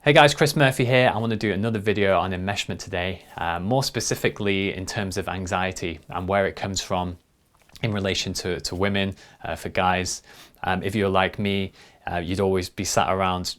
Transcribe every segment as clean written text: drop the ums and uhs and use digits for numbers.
Hey guys, Chris Murphy here. I want to do another video on enmeshment today, more specifically in terms of anxiety and where it comes from in relation to women, for guys. If you're like me, you'd always be sat around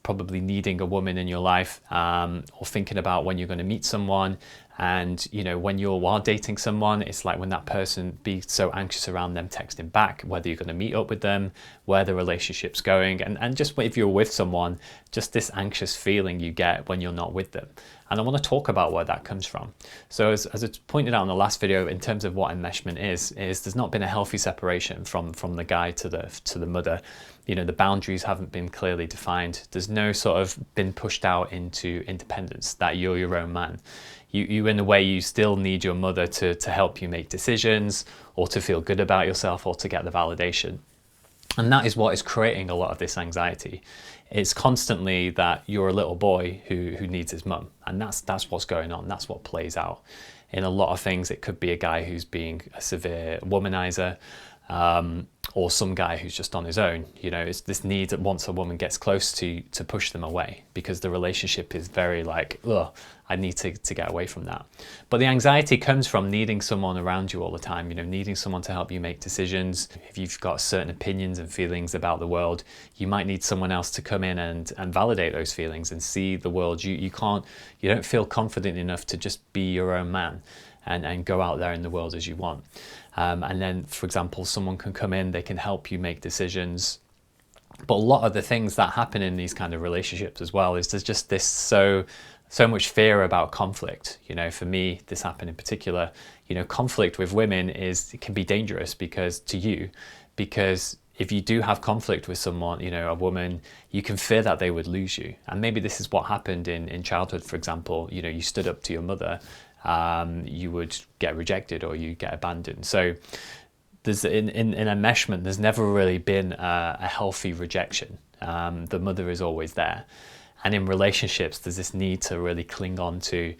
probably needing a woman in your life, or thinking about when you're going to meet someone. And you know, while dating someone, it's like when that person be so anxious around them texting back, whether you're going to meet up with them, where the relationship's going, and just if you're with someone, just this anxious feeling you get when you're not with them. And I want to talk about where that comes from. So as I pointed out in the last video, in terms of what enmeshment is there's not been a healthy separation from the guy to the mother. You know, the boundaries haven't been clearly defined. There's no sort of been pushed out into independence, that you're your own man. You in a way, you still need your mother to help you make decisions, or to feel good about yourself, or to get the validation. And that is what is creating a lot of this anxiety. It's constantly that you're a little boy who needs his mum, and that's what's going on. That's what plays out in a lot of things. It could be a guy who's being a severe womanizer, or some guy who's just on his own. You know, it's this need that once a woman gets close to push them away, because the relationship is very like, ugh, I need to get away from that. But the anxiety comes from needing someone around you all the time, you know, needing someone to help you make decisions. If you've got certain opinions and feelings about the world, you might need someone else to come in and validate those feelings and see the world. You don't feel confident enough to just be your own man and go out there in the world as you want. And then, for example, someone can come in, they can help you make decisions. But a lot of the things that happen in these kind of relationships as well is there's just this so much fear about conflict. You know, for me, this happened in particular. You know, conflict with women it can be dangerous because if you do have conflict with someone, you know, a woman, you can fear that they would lose you. And maybe this is what happened in childhood, for example. You know, you stood up to your mother, you would get rejected or you get abandoned. So there's in enmeshment, there's never really been a healthy rejection. The mother is always there. And in relationships, there's this need to really cling on to,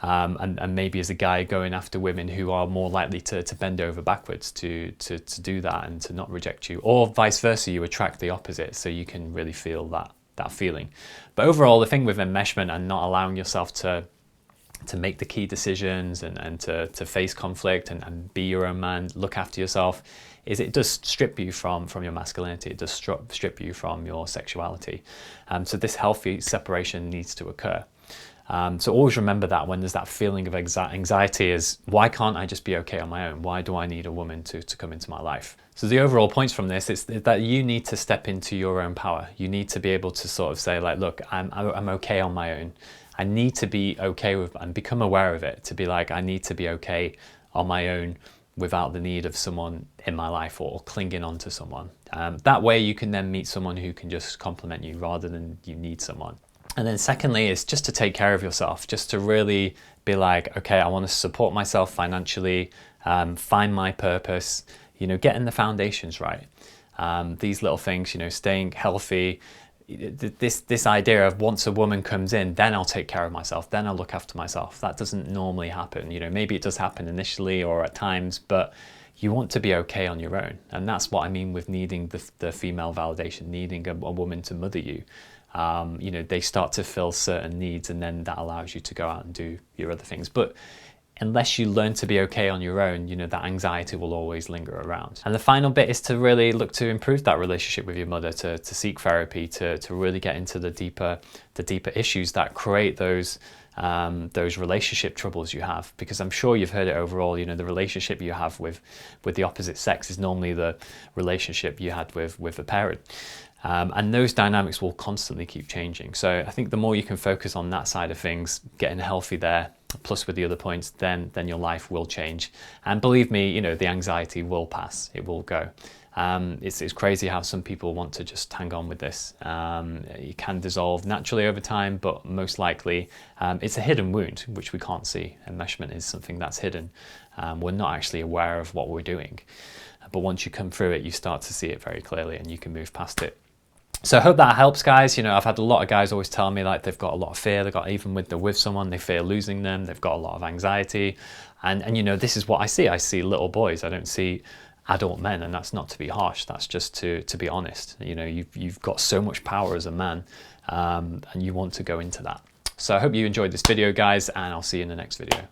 and maybe as a guy going after women who are more likely to bend over backwards to do that and to not reject you, or vice versa, you attract the opposite, so you can really feel that feeling. But overall, the thing with enmeshment and not allowing yourself to make the key decisions and to face conflict and be your own man, look after yourself, is it does strip you from your masculinity. It does strip you from your sexuality. So this healthy separation needs to occur. So always remember that when there's that feeling of anxiety is, why can't I just be okay on my own? Why do I need a woman to come into my life? So the overall points from this is that you need to step into your own power. You need to be able to sort of say like, look, I'm okay on my own. I need to be okay with and become aware of it, to be like, I need to be okay on my own without the need of someone in my life or clinging on to someone. That way you can then meet someone who can just complement you rather than you need someone. And then secondly is just to take care of yourself, just to really be like, okay, I want to support myself financially, find my purpose, you know, getting the foundations right. These little things, you know, staying healthy, this idea of once a woman comes in, then I'll take care of myself, then I'll look after myself. That doesn't normally happen. You know, maybe it does happen initially or at times, but you want to be okay on your own. And that's what I mean with needing the female validation, needing a woman to mother you. You know, they start to fill certain needs, and then that allows you to go out and do your other things. But unless you learn to be okay on your own, you know, that anxiety will always linger around. And the final bit is to really look to improve that relationship with your mother, to seek therapy, to really get into the deeper issues that create those relationship troubles you have. Because I'm sure you've heard it overall, you know, the relationship you have with the opposite sex is normally the relationship you had with a parent. And those dynamics will constantly keep changing. So I think the more you can focus on that side of things, getting healthy there, plus with the other points, then your life will change. And believe me, you know, the anxiety will pass, it will go. It's crazy how some people want to just hang on with this. It can dissolve naturally over time, but most likely it's a hidden wound, which we can't see. Enmeshment is something that's hidden. We're not actually aware of what we're doing. But once you come through it, you start to see it very clearly and you can move past it. So I hope that helps, guys. You know, I've had a lot of guys always tell me like they've got a lot of fear. They've got, even with someone, they fear losing them. They've got a lot of anxiety. And you know, this is what I see. I see little boys. I don't see adult men, and that's not to be harsh. That's just to be honest. You know, you've got so much power as a man. and you want to go into that. So I hope you enjoyed this video, guys, and I'll see you in the next video.